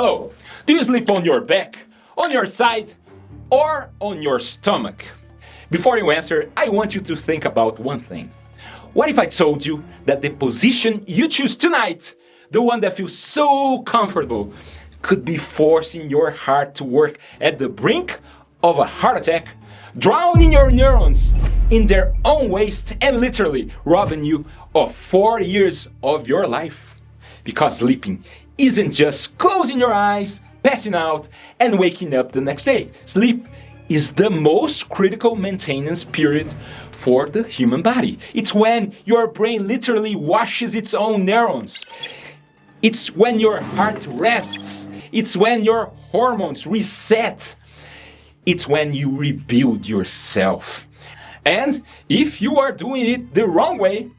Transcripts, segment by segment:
Hello! Do you sleep on your back, on your side, or on your stomach? Before you answer, I want you to think about one thing. What if I told you that the position you choose tonight, the one that feels so comfortable, could be forcing your heart to work at the brink of a heart attack, drowning your neurons in their own waste, and literally robbing you of 4 years of your life? Because sleeping isn't just closing your eyes, passing out, and waking up the next day. Sleep is the most critical maintenance period for the human body. It's when your brain literally washes its own neurons. It's when your heart rests. It's when your hormones reset. It's when you rebuild yourself. And if you are doing it the wrong way,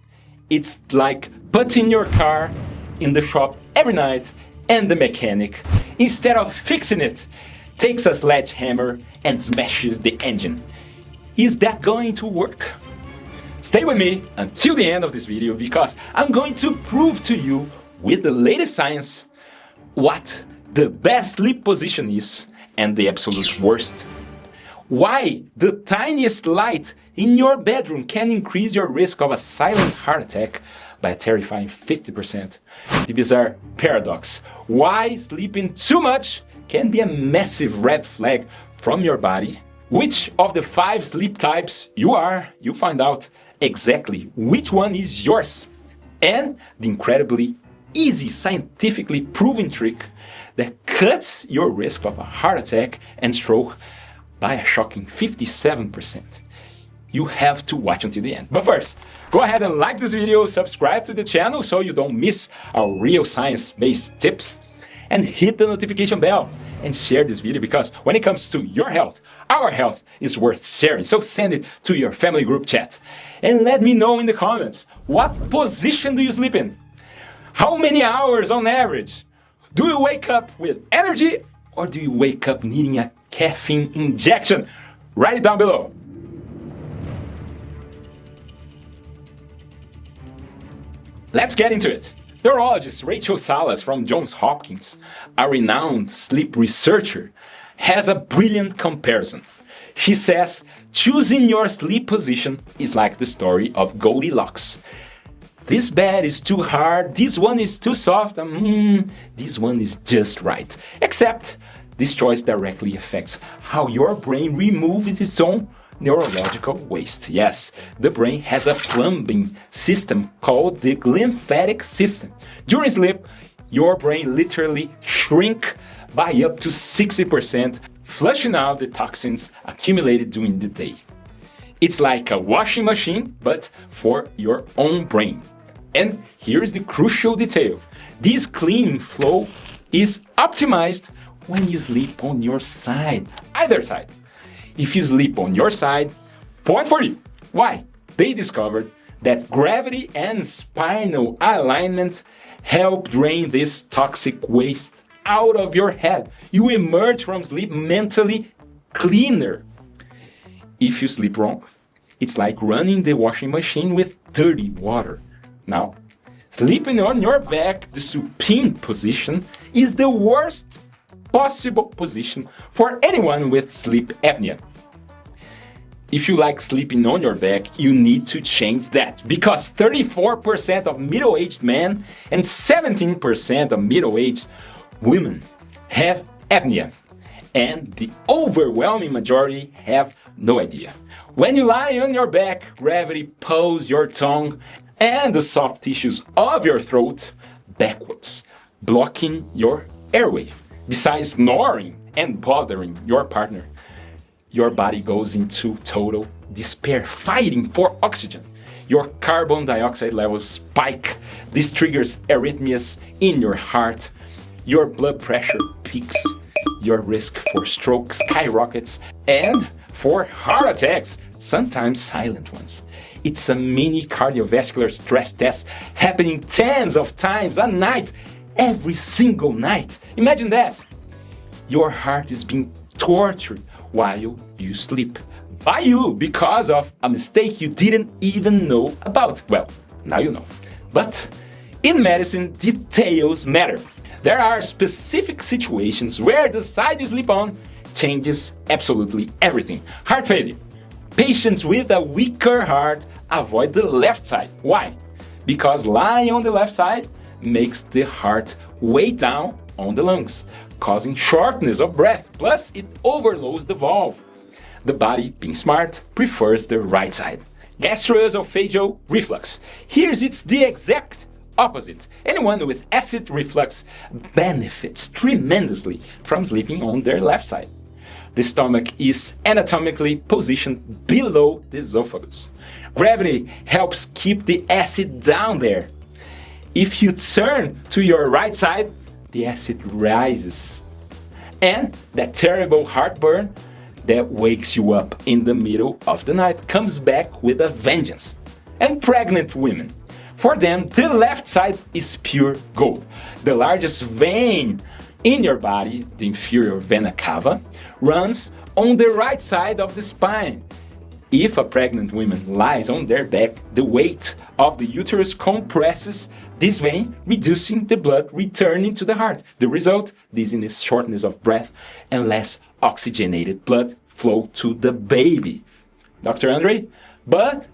it's like putting your car in the shop every night and the mechanic, instead of fixing it, takes a sledgehammer and smashes the engine. Is that going to work? Stay with me until the end of this video, because I'm going to prove to you with the latest science what the best sleep position is and the absolute worst. Why the tiniest light in your bedroom can increase your risk of a silent heart attack by a terrifying 50%. The bizarre paradox. Why sleeping too much can be a massive red flag from your body. Which of the 5 sleep types you are, you find out exactly which one is yours. And the incredibly easy, scientifically proven trick that cuts your risk of a heart attack and stroke by a shocking 57%. You have to watch until the end. But first, go ahead and like this video, subscribe to the channel so you don't miss our real science-based tips, and hit the notification bell and share this video, because when it comes to your health, our health is worth sharing. So send it to your family group chat and let me know in the comments, what position do you sleep in? How many hours on average? Do you wake up with energy, or do you wake up needing a caffeine injection? Write it down below. Let's get into it. Neurologist Rachel Salas from Johns Hopkins, a renowned sleep researcher, has a brilliant comparison. She says, choosing your sleep position is like the story of Goldilocks. This bed is too hard, this one is too soft, this one is just right. Except, this choice directly affects how your brain removes its own neurological waste. Yes, the brain has a plumbing system called the glymphatic system. During sleep, your brain literally shrinks by up to 60%, flushing out the toxins accumulated during the day. It's like a washing machine, but for your own brain. And here's the crucial detail. This cleaning flow is optimized when you sleep on your side, either side. If you sleep on your side, point for you. Why? They discovered that gravity and spinal alignment help drain this toxic waste out of your head. You emerge from sleep mentally cleaner. If you sleep wrong, it's like running the washing machine with dirty water. Now, sleeping on your back, the supine position, is the worst possible position for anyone with sleep apnea. If you like sleeping on your back, you need to change that, because 34% of middle-aged men and 17% of middle-aged women have apnea, and the overwhelming majority have no idea. When you lie on your back, gravity pulls your tongue and the soft tissues of your throat backwards, blocking your airway. Besides snoring and bothering your partner, your body goes into total despair, fighting for oxygen. Your carbon dioxide levels spike. This triggers arrhythmias in your heart. Your blood pressure peaks. Your risk for stroke skyrockets. And for heart attacks, sometimes silent ones. It's a mini cardiovascular stress test happening tens of times a night, every single night. Imagine that. Your heart is being tortured while you sleep. By you, because of a mistake you didn't even know about. Well, now you know. But in medicine, details matter. There are specific situations where the side you sleep on changes absolutely everything. Heart failure. Patients with a weaker heart avoid the left side. Why? Because lying on the left side makes the heart weigh down on the lungs, causing shortness of breath, plus it overloads the valve. The body, being smart, prefers the right side. Gastroesophageal reflux. Here's it's the exact opposite. Anyone with acid reflux benefits tremendously from sleeping on their left side. The stomach is anatomically positioned below the esophagus. Gravity helps keep the acid down there. If you turn to your right side, the acid rises. And that terrible heartburn that wakes you up in the middle of the night comes back with a vengeance. And pregnant women. For them, the left side is pure gold. The largest vein in your body, the inferior vena cava, runs on the right side of the spine. If a pregnant woman lies on their back, the weight of the uterus compresses this vein, reducing the blood returning to the heart. The result, dizziness, shortness of breath, and less oxygenated blood flow to the baby. Dr. Andre, but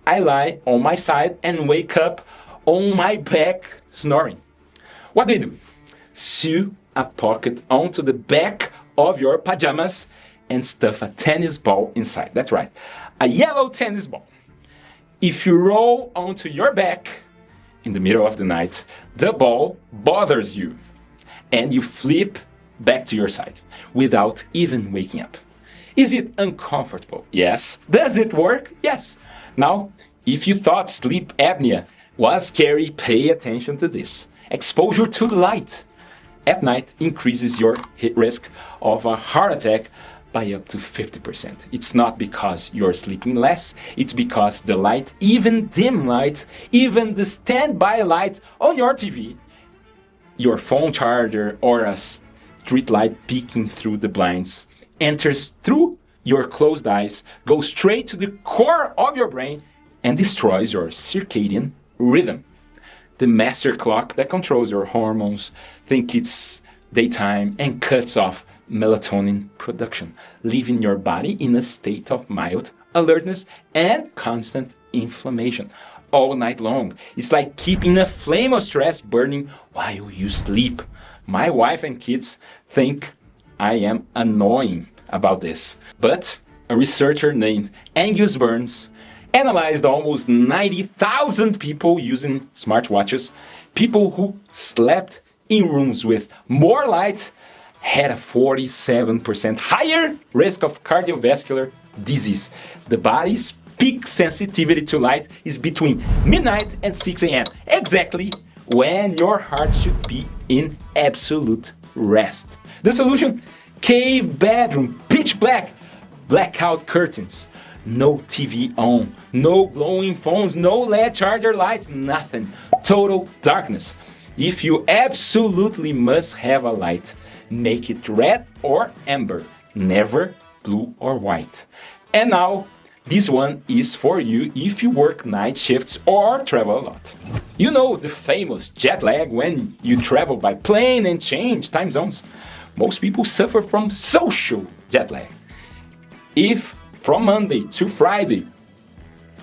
I lie on my side and wake up on my back snoring. What do? Sew a pocket onto the back of your pajamas and stuff a tennis ball inside. That's right, a yellow tennis ball. If you roll onto your back in the middle of the night, the ball bothers you and you flip back to your side without even waking up. Is it uncomfortable? Yes. Does it work? Yes. Now, if you thought sleep apnea was scary, pay attention to this. Exposure to light at night increases your risk of a heart attack by up to 50%. It's not because you're sleeping less, it's because the light, even dim light, even the standby light on your TV, your phone charger, or a street light peeking through the blinds, enters through your closed eyes, goes straight to the core of your brain, and destroys your circadian rhythm. The master clock that controls your hormones thinks it's daytime and cuts off melatonin production, leaving your body in a state of mild alertness and constant inflammation all night long. It's like keeping a flame of stress burning while you sleep. My wife and kids think I am annoying about this, but a researcher named Angus Burns analyzed almost 90,000 people using smartwatches. People who slept in rooms with more light had a 47% higher risk of cardiovascular disease. The body's peak sensitivity to light is between midnight and 6 a.m., exactly when your heart should be in absolute rest. The solution? Cave bedroom, pitch black, blackout curtains, no TV on, no glowing phones, no LED charger lights, nothing. Total darkness. If you absolutely must have a light, make it red or amber, never blue or white. And now, this one is for you if you work night shifts or travel a lot. You know the famous jet lag when you travel by plane and change time zones. Most people suffer from social jet lag. If from Monday to Friday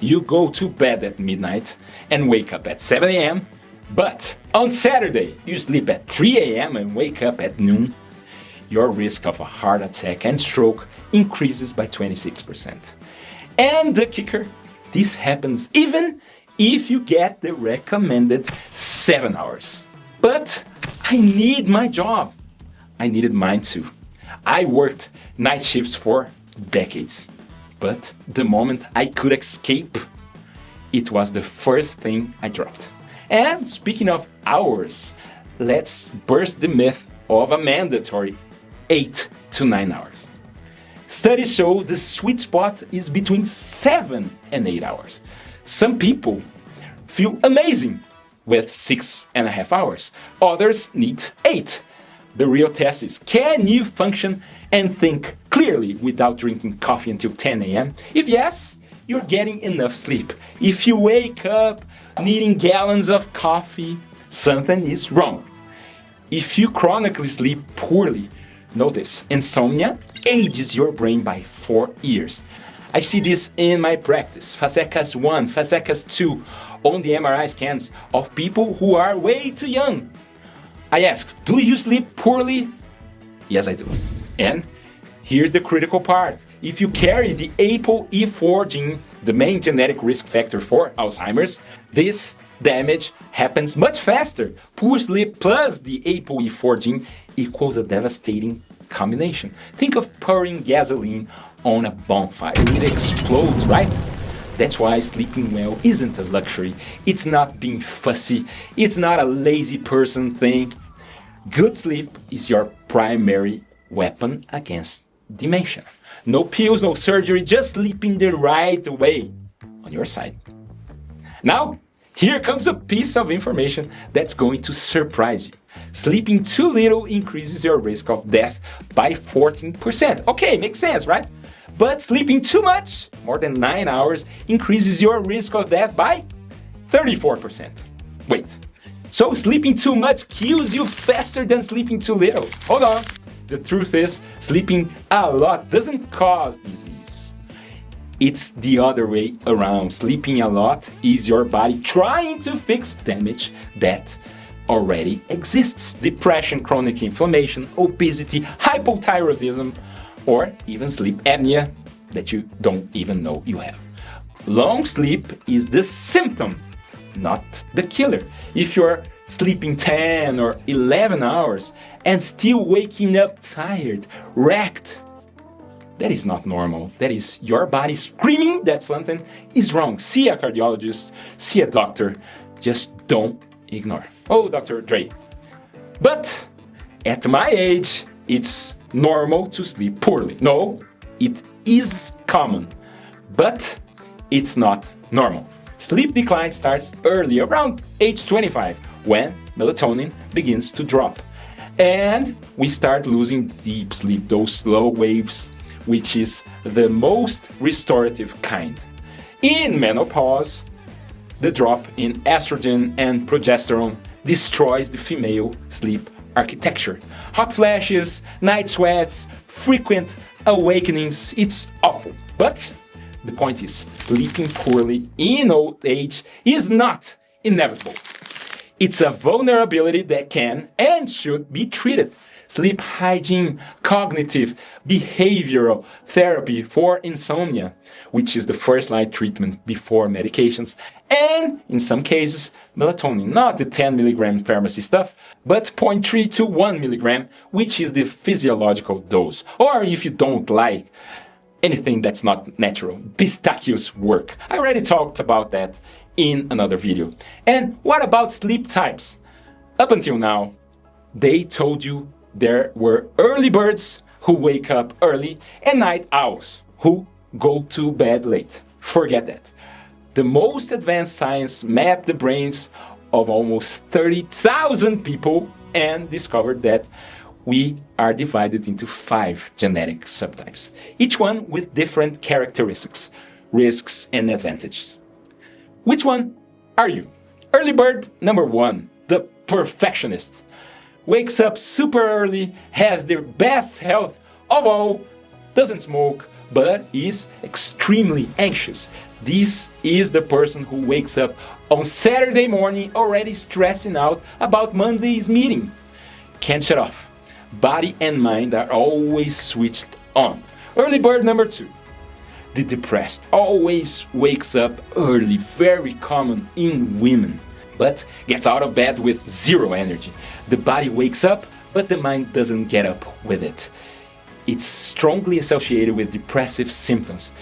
you go to bed at midnight and wake up at 7 a.m., but on Saturday you sleep at 3 a.m. and wake up at noon, your risk of a heart attack and stroke increases by 26%. And the kicker, this happens even if you get the recommended 7 hours. But I need my job. I needed mine too. I worked night shifts for decades. But the moment I could escape, it was the first thing I dropped. And speaking of hours, let's burst the myth of a mandatory 8 to 9 hours. Studies show the sweet spot is between 7 and 8 hours. Some people feel amazing with 6.5 hours. Others need 8. The real test is, can you function and think clearly without drinking coffee until 10 a.m.? If yes, you're getting enough sleep. If you wake up needing gallons of coffee, something is wrong. If you chronically sleep poorly, notice, insomnia ages your brain by 4 years. I see this in my practice, Fasecas 1, Fasecas 2, on the MRI scans of people who are way too young. I ask, do you sleep poorly? Yes, I do. And here's the critical part. If you carry the ApoE4 gene, the main genetic risk factor for Alzheimer's, this damage happens much faster. Poor sleep plus the ApoE4 gene equals a devastating combination. Think of pouring gasoline on a bonfire. It explodes, right? That's why sleeping well isn't a luxury. It's not being fussy. It's not a lazy person thing. Good sleep is your primary weapon against dementia. No pills, no surgery, just sleeping the right way on your side. Now, here comes a piece of information that's going to surprise you. Sleeping too little increases your risk of death by 14%. Okay, makes sense, right? But sleeping too much, more than 9 hours, increases your risk of death by 34%. Wait, so sleeping too much kills you faster than sleeping too little? Hold on. The truth is, sleeping a lot doesn't cause disease. It's the other way around. Sleeping a lot is your body trying to fix damage that already exists. Depression, chronic inflammation, obesity, hypothyroidism, or even sleep apnea that you don't even know you have. Long sleep is the symptom, not the killer. If you're sleeping 10 or 11 hours and still waking up tired, wrecked, that is not normal. That is your body screaming that something is wrong. See a cardiologist, see a doctor. Just don't ignore. Oh, Dr. Dre. But at my age, it's normal to sleep poorly. No, it is common, but it's not normal. Sleep decline starts early, around age 25, when melatonin begins to drop. And we start losing deep sleep, those slow waves, which is the most restorative kind. In menopause, the drop in estrogen and progesterone destroys the female sleep architecture. Hot flashes, night sweats, frequent awakenings, it's awful. But the point is, sleeping poorly in old age is not inevitable. It's a vulnerability that can and should be treated. Sleep hygiene, cognitive, behavioral therapy for insomnia, which is the first-line treatment before medications, and in some cases, melatonin, not the 10 milligram pharmacy stuff, but 0.3 to 1 milligram, which is the physiological dose. Or if you don't like anything that's not natural, pistachios work. I already talked about that in another video. And what about sleep types? Up until now, they told you there were early birds who wake up early and night owls who go to bed late. Forget that. The most advanced science mapped the brains of almost 30,000 people and discovered that we are divided into 5 genetic subtypes, each one with different characteristics, risks, and advantages. Which one are you? Early bird number 1, the perfectionist. Wakes up super early, has the best health of all, doesn't smoke, but is extremely anxious. This is the person who wakes up on Saturday morning already stressing out about Monday's meeting. Can't shut off. Body and mind are always switched on. Early bird number 2. The depressed always wakes up early, very common in women, but gets out of bed with zero energy. The body wakes up, but the mind doesn't get up with it. It's strongly associated with depressive symptoms,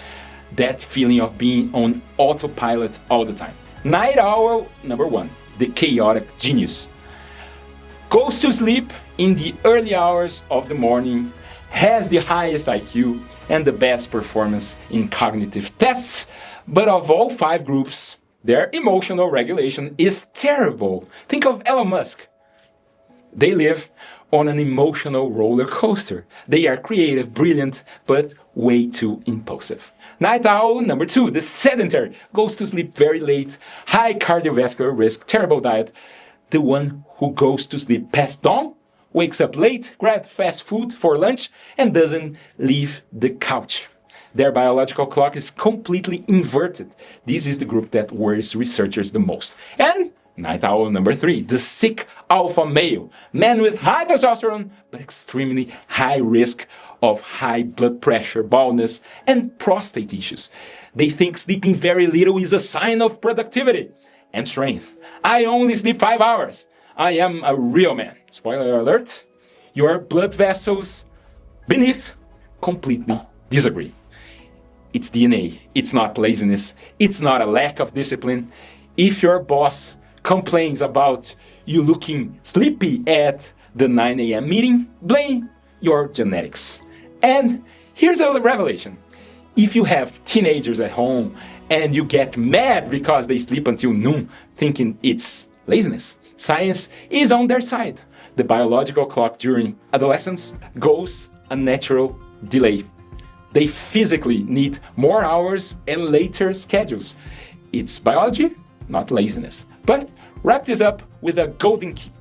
that feeling of being on autopilot all the time. Night owl number 1, the chaotic genius. Goes to sleep in the early hours of the morning, has the highest IQ and the best performance in cognitive tests, but of all 5 groups, their emotional regulation is terrible. Think of Elon Musk. They live on an emotional roller coaster. They are creative, brilliant, but way too impulsive. Night owl number 2, the sedentary, goes to sleep very late, high cardiovascular risk, terrible diet. The one who goes to sleep past dawn wakes up late, grabs fast food for lunch, and doesn't leave the couch. Their biological clock is completely inverted. This is the group that worries researchers the most. And night owl number 3, the sick alpha male, man with high testosterone, but extremely high risk of high blood pressure, baldness, and prostate issues. They think sleeping very little is a sign of productivity and strength. I only sleep 5 hours. I am a real man. Spoiler alert, your blood vessels beneath completely disagree. It's DNA. It's not laziness. It's not a lack of discipline. If your boss complains about you looking sleepy at the 9 a.m. meeting, blame your genetics. And here's a revelation. If you have teenagers at home and you get mad because they sleep until noon thinking it's laziness, science is on their side. The biological clock during adolescence goes a natural delay. They physically need more hours and later schedules. It's biology, not laziness. But wrap this up with a golden key.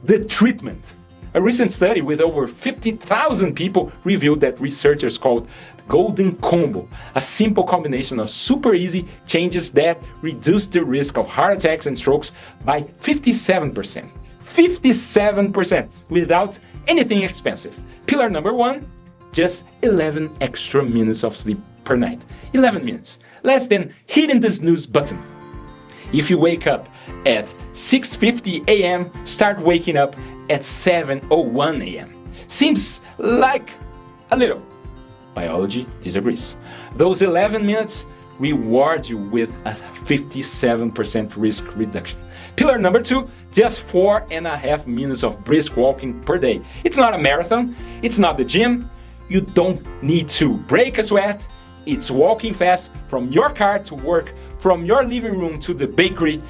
The treatment. A recent study with over 50,000 people revealed that researchers called the golden combo, a simple combination of super easy changes that reduce the risk of heart attacks and strokes by 57%. 57% without anything expensive. Pillar number 1, just 11 extra minutes of sleep per night. 11 minutes, less than hitting the snooze button. If you wake up at 6:50 a.m., start waking up at 7:01 a.m. Seems like a little. Biology disagrees. Those 11 minutes reward you with a 57% risk reduction. Pillar number 2, just 4.5 minutes of brisk walking per day. It's not a marathon. It's not the gym. You don't need to break a sweat. It's walking fast from your car to work, from your living room to the bakery.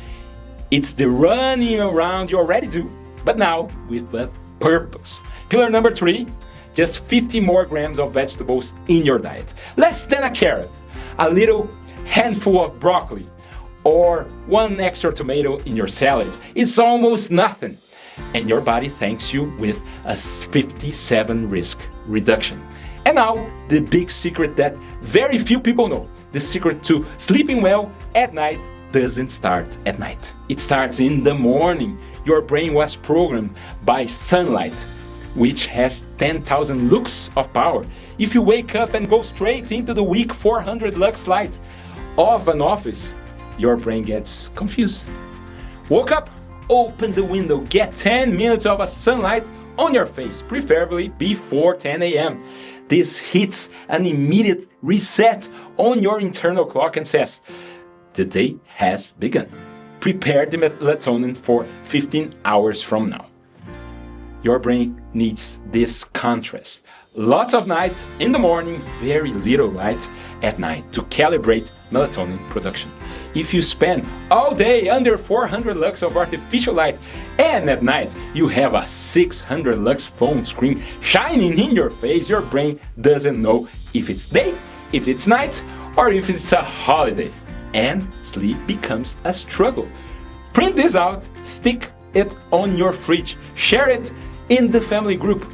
It's the running around you already do, but now with a purpose. Pillar number 3, just 50 more grams of vegetables in your diet. Less than a carrot, a little handful of broccoli, or 1 extra tomato in your salad. It's almost nothing. And your body thanks you with a 57 risk reduction. And now, the big secret that very few people know. The secret to sleeping well at night doesn't start at night. It starts in the morning. Your brain was programmed by sunlight, which has 10,000 lux of power. If you wake up and go straight into the weak 400 lux light of an office, your brain gets confused. Woke up, open the window, get 10 minutes of sunlight on your face, preferably before 10 a.m. This hits an immediate reset on your internal clock and says, the day has begun. Prepare the melatonin for 15 hours from now. Your brain needs this contrast. Lots of light in the morning, very little light at night to calibrate melatonin production. If you spend all day under 400 lux of artificial light and at night you have a 600 lux phone screen shining in your face, your brain doesn't know if it's day, if it's night, or if it's a holiday. And sleep becomes a struggle. Print this out, stick it on your fridge, share it in the family group.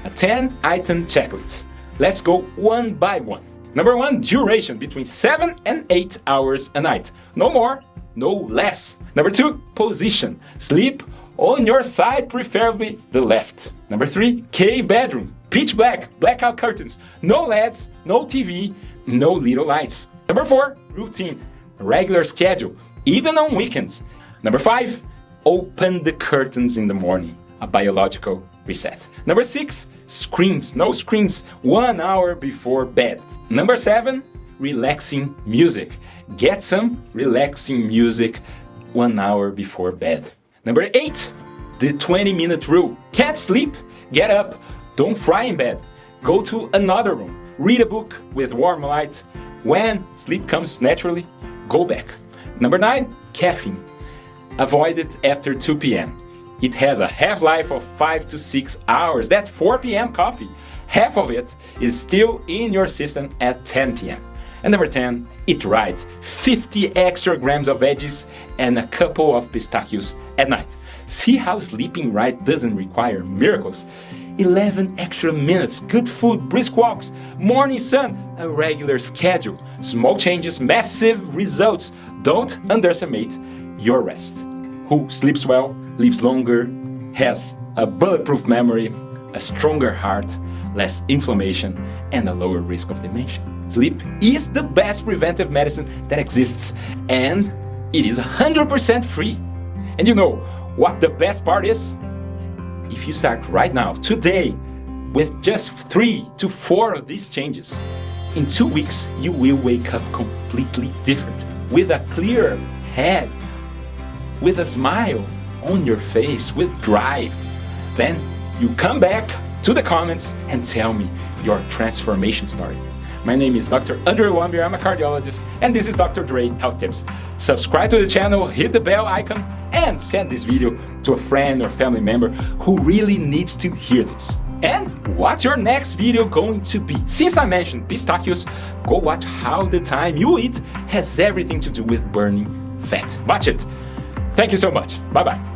A 10-item checklist. Let's go one by one. Number 1, duration between 7 and 8 hours a night. No more, no less. Number 2, position. Sleep on your side, preferably the left. Number 3, cave bedroom. Pitch black, blackout curtains. No LEDs, no TV, no little lights. Number 4, routine. Regular schedule, even on weekends. Number 5, open the curtains in the morning. A biological reset. Number 6, screens. No screens 1 hour before bed. Number 7, relaxing music. Get some relaxing music 1 hour before bed. Number 8, the 20-minute rule. Can't sleep? Get up. Don't fry in bed. Go to another room. Read a book with warm light. When sleep comes naturally, go back. Number 9, caffeine. Avoid it after 2 p.m. It has a half-life of 5 to 6 hours. That 4 p.m. coffee, half of it is still in your system at 10 p.m. And number 10, eat right. 50 extra grams of veggies and a couple of pistachios at night. See how sleeping right doesn't require miracles? 11 extra minutes, good food, brisk walks, morning sun, a regular schedule, small changes, massive results. Don't underestimate your rest. Who sleeps well, lives longer, has a bulletproof memory, a stronger heart, less inflammation, and a lower risk of dementia. Sleep is the best preventive medicine that exists, and it is 100% free. And you know what the best part is? If you start right now, today, with just 3 to 4 of these changes, in 2 weeks, you will wake up completely different, with a clearer head, with a smile on your face, with drive. Then you come back to the comments and tell me your transformation story. My name is Dr. Andrew Wambier, I'm a cardiologist, and this is Dr. Dre Health Tips. Subscribe to the channel, hit the bell icon, and send this video to a friend or family member who really needs to hear this. And what's your next video going to be? Since I mentioned pistachios, go watch how the time you eat has everything to do with burning fat. Watch it. Thank you so much. Bye-bye.